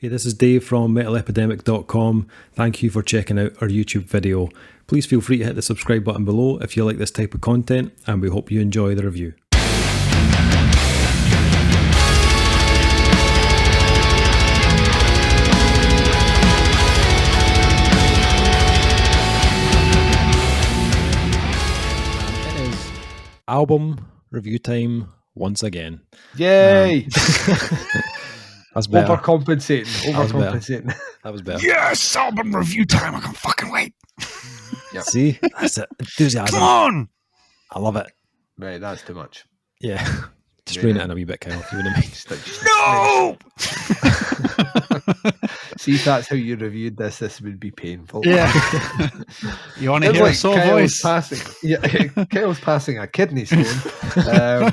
Hey, this is Dave from metalepidemic.com. Thank you for checking out our YouTube video. Please feel free to hit the subscribe button below if you like this type of content, and we hope you enjoy the review. It is album review time once again. Yay! That's better. Overcompensating. That was better. Yes, album review time. I can't fucking wait. Yep. See? That's it. Enthusiasm. Come on. I love it. Right, that's too much. Yeah. Just rein it in a wee bit, Kyle, if you wouldn't mind. No! See, if that's how you reviewed this would be painful. Yeah. You want to It's hear like a sore Kyle's voice? Kyle's passing a kidney stone.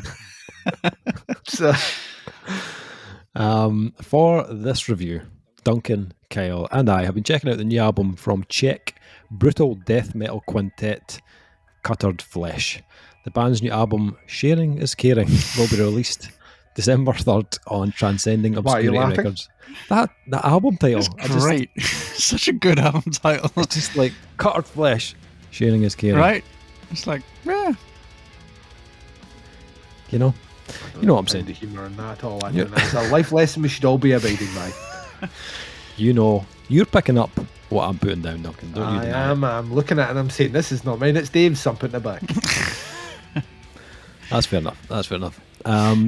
So, for this review, Duncan, Kyle, and I have been checking out the new album from Czech brutal death metal quintet Cuttered Flesh. The band's new album, Sharing is Caring, will be released December 3rd on Transcending Obscurity Records. That album title, It's great. Such a good album title. It's just like Cuttered Flesh, Sharing is Caring. Right? It's like, yeah. You know what I'm saying. The humour in that at all. It's a life lesson we should all be abiding by. You know, you're picking up what I'm putting down, Duncan. Don't you? I am. I'm looking at it and I'm saying, this is not mine, it's Dave's, so I'm putting it back. That's fair enough.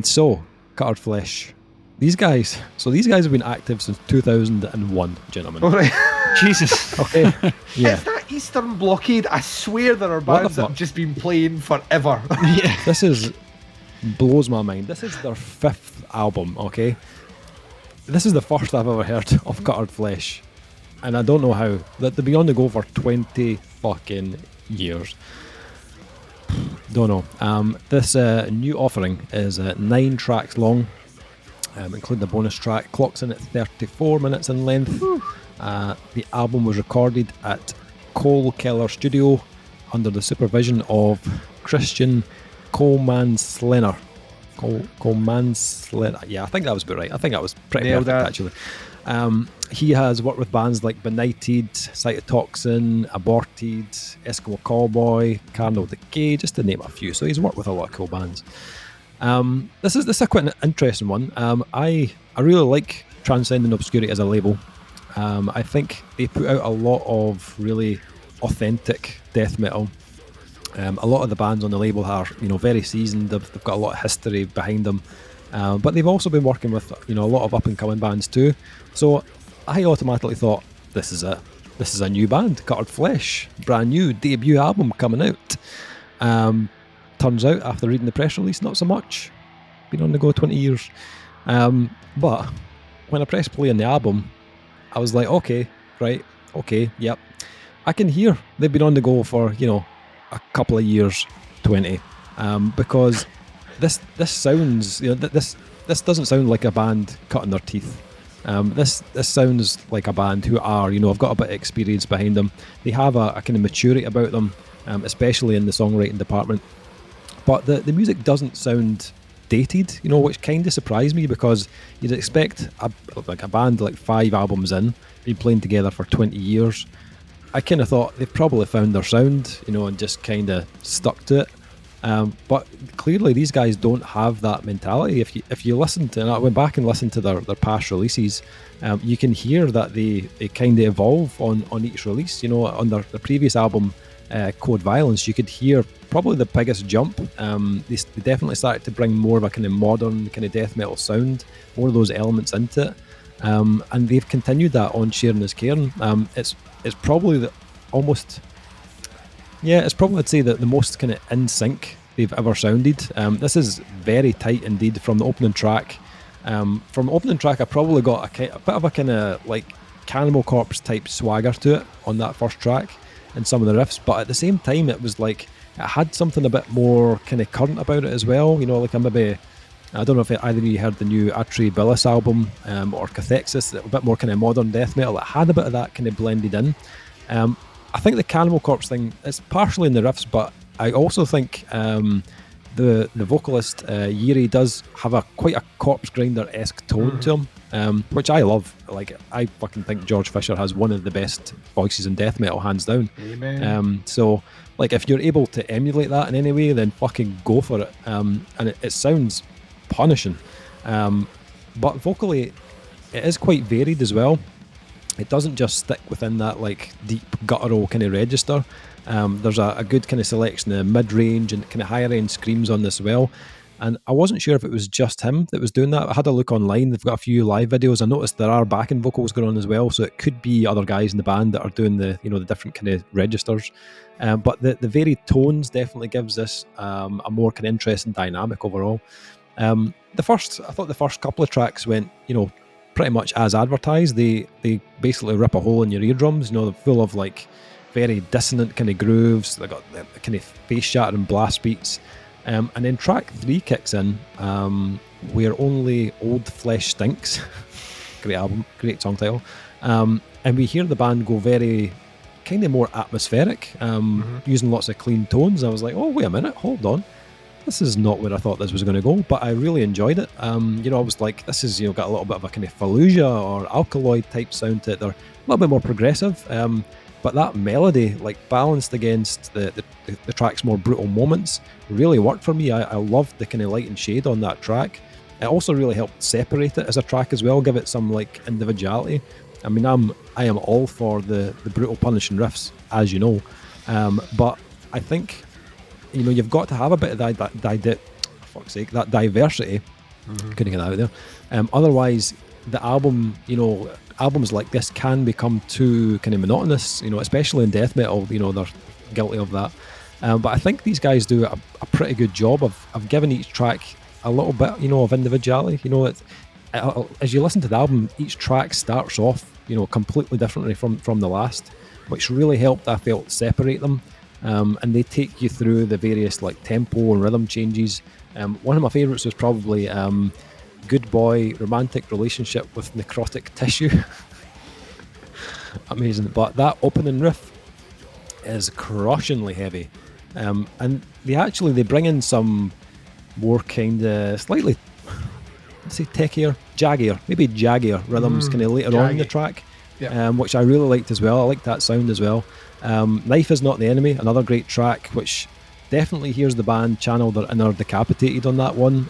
So, Cuttered Flesh. These guys have been active since 2001, gentlemen. All right. Jesus. Okay. Yeah. It's that Eastern Blockade. I swear there are bands that have just been playing forever. Yeah. This blows my mind. This is their 5th album, okay? This is the first I've ever heard of Cuttered Flesh. And I don't know how. They've been on the go for 20 fucking years. Don't know. This new offering is 9 tracks long, including the bonus track. Clocks in at 34 minutes in length. The album was recorded at Cole Keller Studio under the supervision of Christian Coleman-Slenner. Coleman-Slenner. Yeah, I think that was about right. I think that was pretty Nailed perfect, that. actually. He has worked with bands like Benighted, Cytotoxin, Aborted, Eskimo Cowboy, Cardinal Decay, just to name a few. So he's worked with a lot of cool bands. This is quite an interesting one. I really like Transcending Obscurity as a label. I think they put out a lot of really authentic death metal. A lot of the bands on the label are, very seasoned. They've got a lot of history behind them. But they've also been working with, a lot of up-and-coming bands too. So I automatically thought, this is a new band, Cuttered Flesh, brand new debut album coming out. Turns out, after reading the press release, not so much. Been on the go 20 years. But when I pressed play on the album, I was like, okay, yep. I can hear they've been on the go for, a couple of years, 20. Because this sounds, this doesn't sound like a band cutting their teeth. This sounds like a band who are, have got a bit of experience behind them. They have a kind of maturity about them, especially in the songwriting department. But the music doesn't sound dated, which kind of surprised me, because you'd expect a band like 5 albums in, been playing together for 20 years. I kind of thought they've probably found their sound, and just kind of stuck to it. But clearly these guys don't have that mentality. If you listen to, and I went back and listened to their past releases, you can hear that they kind of evolve on each release. On their previous album, Code Violence, you could hear probably the biggest jump. They definitely started to bring more of a kind of modern kind of death metal sound, more of those elements into it. And they've continued that on Sharing is Caring. It's probably it's probably, I'd say, that the most kind of in sync they've ever sounded. This is very tight indeed from the opening track. From the opening track, I probably got a bit of a kind of like Cannibal Corpse type swagger to it on that first track and some of the riffs, but at the same time it was like it had something a bit more kind of current about it as well. Like I don't know if either of you heard the new Atri Billis album or Cathexis, a bit more kind of modern death metal. It had a bit of that kind of blended in. I think the Cannibal Corpse thing is partially in the riffs, but I also think the vocalist Yiri does have quite a Corpse Grinder-esque tone to him. which I love. Like, I fucking think George Fisher has one of the best voices in death metal, hands down. Amen. So, like, if you're able to emulate that in any way, then fucking go for it. And it sounds punishing. But vocally, it is quite varied as well. It doesn't just stick within that, like, deep guttural kind of register. There's a good kind of selection of mid-range and kind of higher-end screams on this as well. And I wasn't sure if it was just him that was doing that. I had a look online. They've got a few live videos. I noticed there are backing vocals going on as well, so it could be other guys in the band that are doing the different kind of registers. But the varied tones definitely gives this a more kind of interesting dynamic overall. I thought the first couple of tracks went, pretty much as advertised. They basically rip a hole in your eardrums. They're full of like very dissonant kind of grooves. They got the kind of face shattering blast beats. And then track 3 kicks in, Where Only Old Flesh Stinks. Great album, great song title. And we hear the band go very kind of more atmospheric, using lots of clean tones. I was like, oh, wait a minute, hold on. This is not where I thought this was going to go, but I really enjoyed it. I was like, this is, got a little bit of a kind of Fallujah or Alkaloid type sound to it. They're a little bit more progressive. But that melody, like balanced against the track's more brutal moments, really worked for me. I loved the kind of light and shade on that track. It also really helped separate it as a track as well, give it some like individuality. I mean, I am all for the brutal punishing riffs, as you know. But I think, you've got to have a bit of that diversity. Couldn't get that out there. Otherwise, the album, albums like this can become too kind of monotonous, especially in death metal. They're guilty of that. But I think these guys do a pretty good job of giving each track a little bit, of individuality. As you listen to the album, each track starts off, completely differently from the last, which really helped, I felt, separate them. And they take you through the various like tempo and rhythm changes. One of my favourites was probably Good Boy, Romantic Relationship with Necrotic Tissue. Amazing. But that opening riff is crushingly heavy. And they bring in some more kind of slightly, let's say, techier, jaggier rhythms kind of later on in the track, which I really liked as well. I liked that sound as well. Knife Is Not the Enemy, another great track, which definitely hears the band channel their inner Decapitated on that one.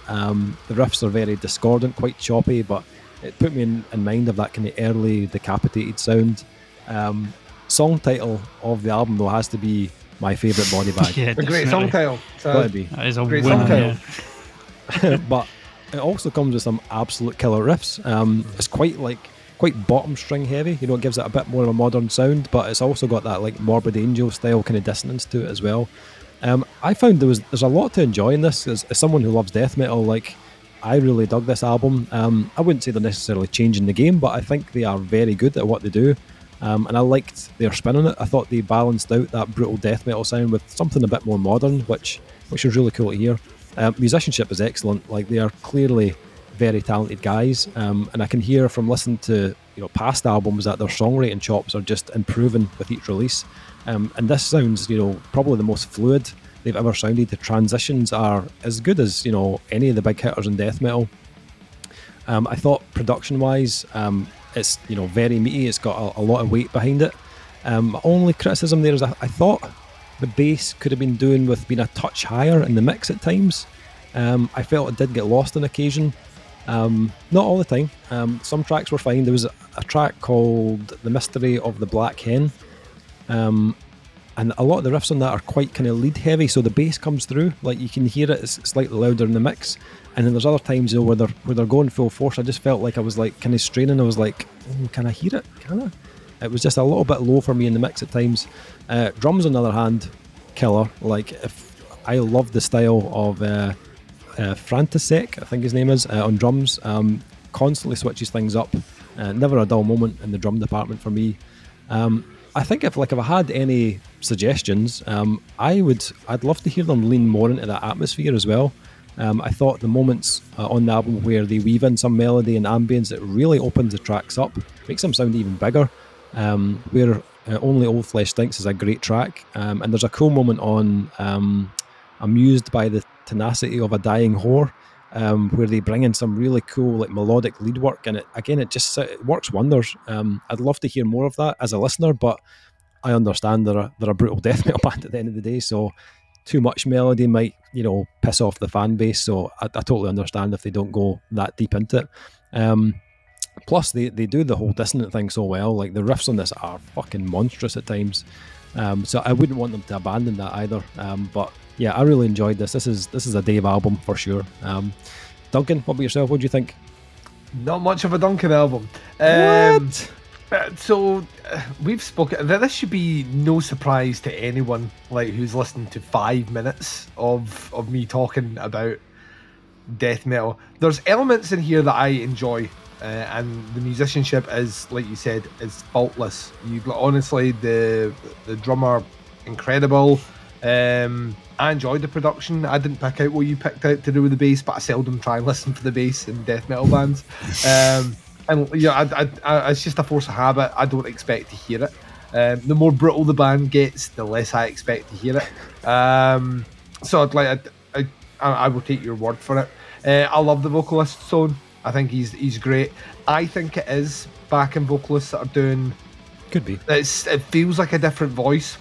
The riffs are very discordant, quite choppy, but it put me in mind of that kind of early Decapitated sound. Song title of the album, though, has to be my favourite Body Bag. Yeah, a great song title. That is a great winner, song title. But it also comes with some absolute killer riffs. It's quite bottom string heavy. It gives it a bit more of a modern sound, but it's also got that like Morbid Angel style kind of dissonance to it as well. I found there's a lot to enjoy in this. As someone who loves death metal, like, I really dug this album. I wouldn't say they're necessarily changing the game, but I think they are very good at what they do. And I liked their spin on it. I thought they balanced out that brutal death metal sound with something a bit more modern, which was really cool to hear. Musicianship is excellent. Like, they are clearly very talented guys, and I can hear from listening to past albums that their songwriting chops are just improving with each release. And this sounds probably the most fluid they've ever sounded. The transitions are as good as any of the big hitters in death metal. I thought production wise, it's very meaty. It's got a lot of weight behind it. My only criticism there is I thought the bass could have been doing with being a touch higher in the mix at times. I felt it did get lost on occasion. Not all the time. Some tracks were fine. There was a track called The Mystery of the Black Hen, and a lot of the riffs on that are quite kind of lead heavy, so the bass comes through, like you can hear it, it's slightly louder in the mix. And then there's other times where they're going full force. I just felt like I was like kind of straining. I was like, can I hear it? Can I? It was just a little bit low for me in the mix at times. Drums, on the other hand, killer. Like, if I love the style of Frantisek, I think his name is, on drums. Constantly switches things up. Never a dull moment in the drum department for me. I think if I had any suggestions, I'd love to hear them lean more into that atmosphere as well. I thought the moments on the album where they weave in some melody and ambience, it really opens the tracks up, makes them sound even bigger. Where Only Old Flesh Stinks is a great track, and there's a cool moment on Amused by the Tenacity of a Dying Whore, where they bring in some really cool like melodic lead work, and it works wonders. I'd love to hear more of that as a listener, but I understand they're a brutal death metal band at the end of the day, so too much melody might, piss off the fan base. So I totally understand if they don't go that deep into it. Plus, they do the whole dissonant thing so well. Like, the riffs on this are fucking monstrous at times. So I wouldn't want them to abandon that either. But yeah, I really enjoyed this. This is a Dave album for sure. Duncan, what about yourself? What do you think? Not much of a Duncan album. What? So we've spoken. This should be no surprise to anyone like who's listened to 5 minutes of me talking about death metal. There's elements in here that I enjoy, and the musicianship is, like you said, is faultless. Honestly, the drummer, incredible. I enjoyed the production. I didn't pick out what you picked out to do with the bass, but I seldom try and listen for the bass in death metal bands. And it's just a force of habit. I don't expect to hear it. The more brutal the band gets, the less I expect to hear it. So I will take your word for it. I love the vocalist tone. I think he's great. I think it is backing vocalists that are doing. Could be. It feels like a different voice.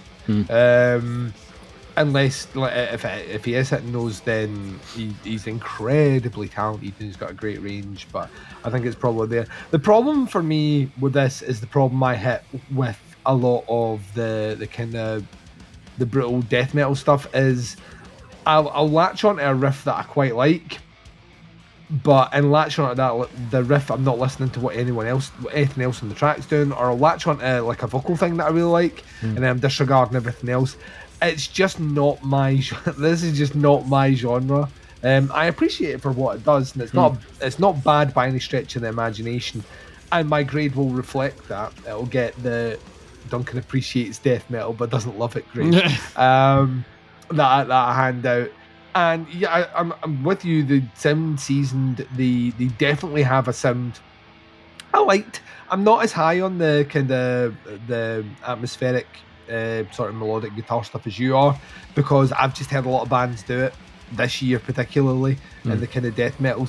Unless if he is hitting those, then he's incredibly talented and he's got a great range. But I think it's probably there. The problem for me with this is the problem I hit with a lot of the kind of the brutal death metal stuff is I'll latch onto a riff that I quite like, but in latching onto the riff, I'm not listening to what anything else on the track's doing, or I'll latch onto like a vocal thing that I really like, and then I'm disregarding everything else. It's just not my. This is just not my genre. I appreciate it for what it does, and it's not bad by any stretch of the imagination. And my grade will reflect that. It'll get the Duncan appreciates death metal but doesn't love it grade. that I hand out. And yeah, I'm with you. The sound seasoned. They definitely have a sound I liked. I'm not as high on the kind of the atmospheric sort of melodic guitar stuff as you are, because I've just heard a lot of bands do it this year particularly, and the kind of death metal,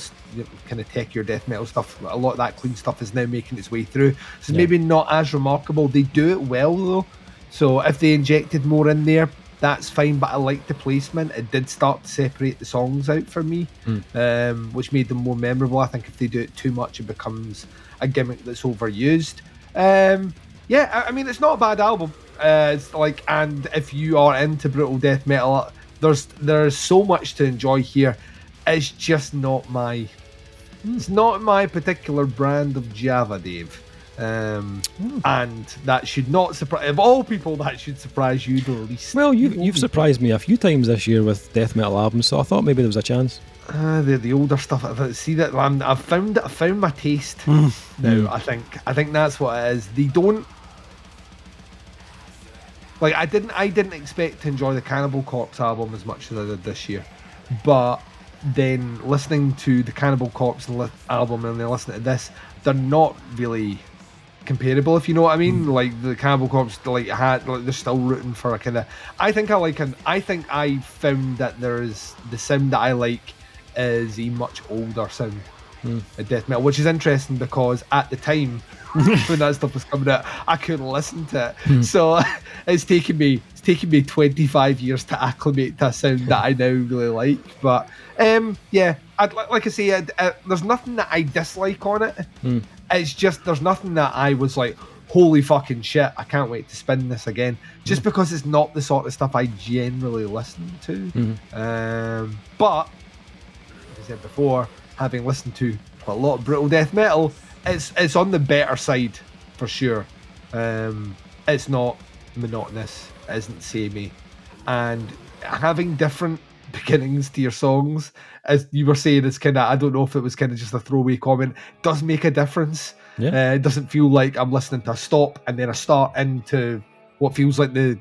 kind of techier death metal stuff, a lot of that clean stuff is now making its way through, so it's maybe not as remarkable. They do it well though, so if they injected more in there, that's fine, but I like the placement. It did start to separate the songs out for me, which made them more memorable. I think if they do it too much, it becomes a gimmick that's overused. I mean, it's not a bad album. It's like, and if you are into brutal death metal, there's so much to enjoy here. It's just not my, it's not my particular brand of Java, Dave. And that should not surprise, of all people, that should surprise you the least. Well, you've surprised me a few times this year with death metal albums, so I thought maybe there was a chance. The older stuff. See that I've found my taste now. I think that's what it is. They don't. Like, I didn't expect to enjoy the Cannibal Corpse album as much as I did this year, but then listening to the Cannibal Corpse album and then listening to this, they're not really comparable, if you know what I mean. Like, the Cannibal Corpse, they're still rooting for a kind of. I think I found that there's the sound that I like is a much older sound of death metal, which is interesting because at the time when that stuff was coming out, I couldn't listen to it. So it's taken me 25 years to acclimate to a sound that I now really like. But like I say, there's nothing that I dislike on it. It's just there's nothing that I was like, holy fucking shit, I can't wait to spin this again. Just because it's not the sort of stuff I generally listen to. But as I said before, having listened to a lot of brutal death metal, it's on the better side for sure. It's not monotonous, it isn't samey, and having different beginnings to your songs, as you were saying, it's kind of, I don't know if it was kind of just a throwaway comment, does make a difference. It doesn't feel like I'm listening to a stop and then a start into what feels like the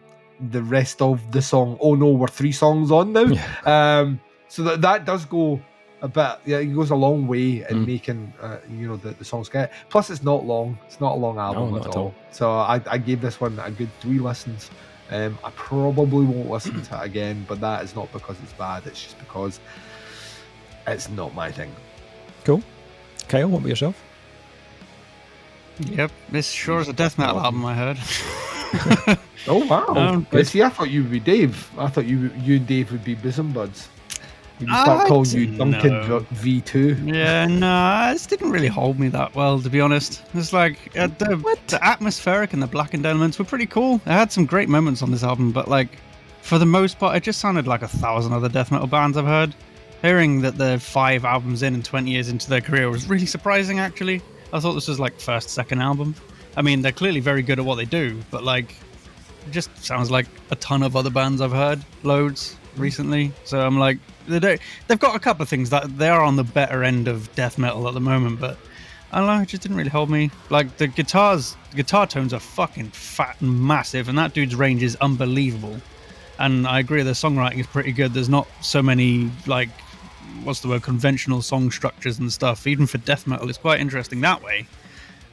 rest of the song. Oh no, we're 3 songs on now. So that does go a bit, it goes a long way in making the songs get. Plus, it's not long. It's not a long album at all. So I gave this one a good 3 listens. I probably won't listen to it again, but that is not because it's bad. It's just because it's not my thing. Cool. Kyle, what about yourself? Yep, this sure is a death metal album, I heard. Oh wow! Good. See, I thought you would be Dave. I thought you and Dave would be bosom buds. We'd start calling you Duncan V2. Yeah, no, this didn't really hold me that well, to be honest. It's like the atmospheric and the blackened elements were pretty cool. I had some great moments on this album, but like for the most part, it just sounded like 1,000 other death metal bands I've heard. Hearing that they're 5 albums in and 20 years into their career was really surprising, actually. I thought this was like first, second album. I mean, they're clearly very good at what they do, but like, it just sounds like a ton of other bands I've heard, loads recently. So I'm like, they've got a couple of things that they are on the better end of death metal at the moment, but I don't know, it just didn't really hold me. Like the guitar tones are fucking fat and massive, and that dude's range is unbelievable. And I agree, the songwriting is pretty good. There's not so many like, conventional song structures and stuff. Even for death metal, it's quite interesting that way.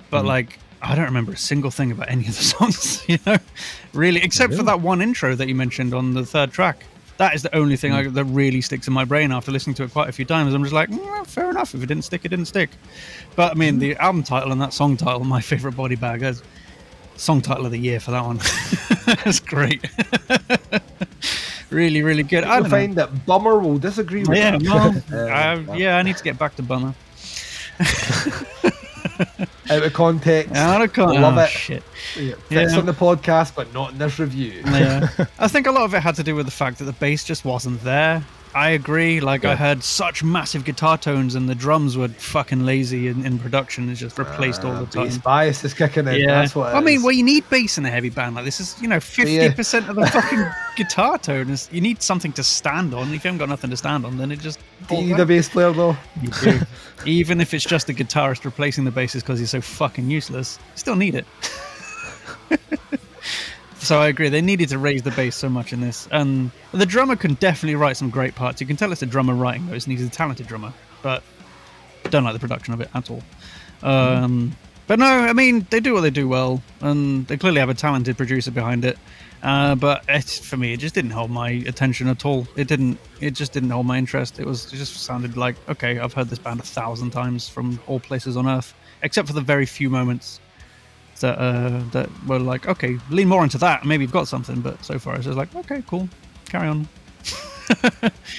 But like, I don't remember a single thing about any of the songs, really, except for that one intro that you mentioned on the 3rd track. That is the only thing that really sticks in my brain after listening to it quite a few times. I'm just like, fair enough. If it didn't stick, it didn't stick. But I mean, the album title and that song title, my favorite body bag, is song title of the year for that one. That's great. Really, really good. I find that Bummer will disagree with that. Yeah, I need to get back to Bummer. Out of context. Love it. Shit. Fits on the podcast, but not in this review. Yeah. I think a lot of it had to do with the fact that the bass just wasn't there. I agree. Like, I heard such massive guitar tones, and the drums were fucking lazy in production. It's just replaced all the time. Bass bias is kicking in. Yeah. That's what I mean, well, you need bass in a heavy band like this. Is 50% of the fucking guitar tone is. You need something to stand on. If you haven't got nothing to stand on, then it just. Do you need a bass player though? You do. Even if it's just the guitarist replacing the bassist because he's so fucking useless, you still need it. So I agree, they needed to raise the bass so much in this. And the drummer can definitely write some great parts. You can tell it's a drummer writing those, and he's a talented drummer. But don't like the production of it at all. But no, I mean, they do what they do well, and they clearly have a talented producer behind it. But for me, it just didn't hold my attention at all. It just didn't hold my interest. It just sounded like, okay, I've heard this band 1,000 times from all places on earth, except for the very few moments that were like, okay, lean more into that, maybe you've got something. But so far it's just like, okay, cool, carry on.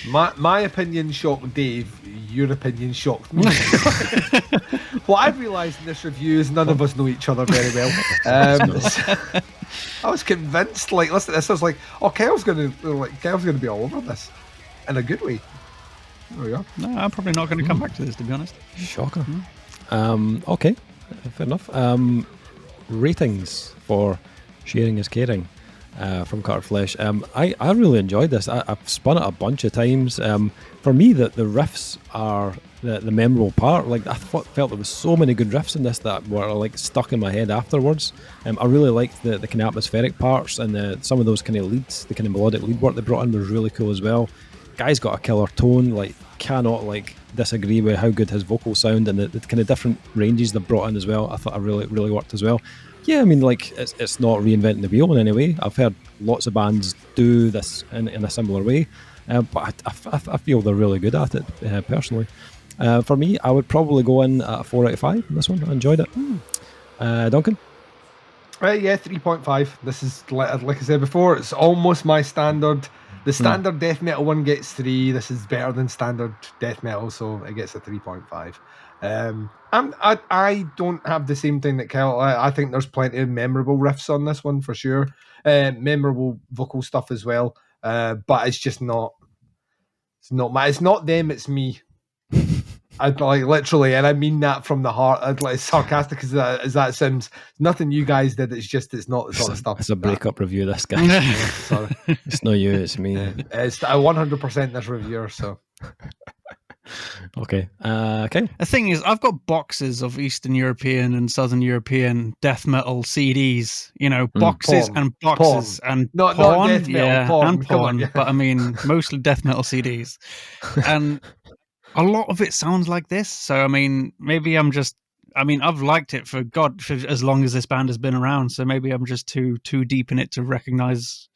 my opinion shocked Dave, your opinion shocked me. What I've realised in this review is none of us know each other very well. I was convinced, like, listen to this, I was like, oh, Kyle's gonna be all over this in a good way. There we go. No, I'm probably not going to come back to this, to be honest. Shocker. Okay, fair enough. Ratings for Sharing is Caring from Cutter Flesh. I really enjoyed this. I've spun it a bunch of times. For me, the riffs are the memorable part. Like, I felt there was so many good riffs in this that were like stuck in my head afterwards. I really liked the kind of atmospheric parts, and some of those kind of leads, the kind of melodic lead work they brought in was really cool as well. Guy's got a killer tone. Like, cannot like disagree with how good his vocals sound, and the kind of different ranges they've brought in as well. I thought it really worked as well. Yeah, I mean, like, it's not reinventing the wheel in any way. I've heard lots of bands do this in a similar way, but I feel they're really good at it, personally. For me, I would probably go in at a 4 out of 5 in this one. I enjoyed it. Duncan? Yeah, 3.5. This is, like I said before, it's almost my standard. The standard death metal one gets 3. This is better than standard death metal, so it gets a 3.5. I don't have the same thing that Kyle. I think there's plenty of memorable riffs on this one for sure. Memorable vocal stuff as well. But it's just not. It's not them. It's me. I'd like literally, and I mean that from the heart. I'd like sarcastic as that sounds. Nothing you guys did. It's not the sort of stuff. It's a breakup review. This guy. Sorry, it's not you. It's me. It's 100% this reviewer. So. Okay. Okay. The thing is, I've got boxes of Eastern European and Southern European death metal CDs. Boxes porn. And boxes porn. and not porn, death metal, porn. And porn. But I mean, mostly death metal CDs, and a lot of it sounds like this. So I mean, maybe I've liked it for as long as this band has been around. So maybe I'm just too deep in it to recognize.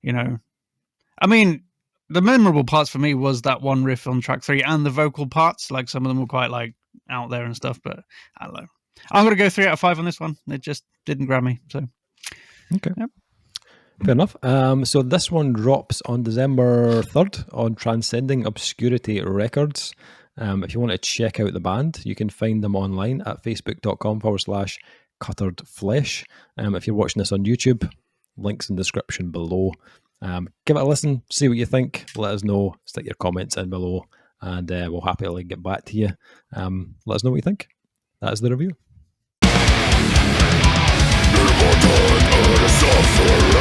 I mean, the memorable parts for me was that one riff on track 3 and the vocal parts. Like some of them were quite like out there and stuff, but I don't know. I'm going to go 3 out of 5 on this one. It just didn't grab me. So, okay. Yep. Fair enough. So this one drops on December 3rd on Transcending Obscurity Records. If you want to check out the band, you can find them online at facebook.com/Cuttered Flesh. If you're watching this on YouTube, links in the description below. Give it a listen, see what you think. Let us know, stick your comments in below, and we'll happily get back to you. Let us know what you think. That is the review. Immortal and suffering.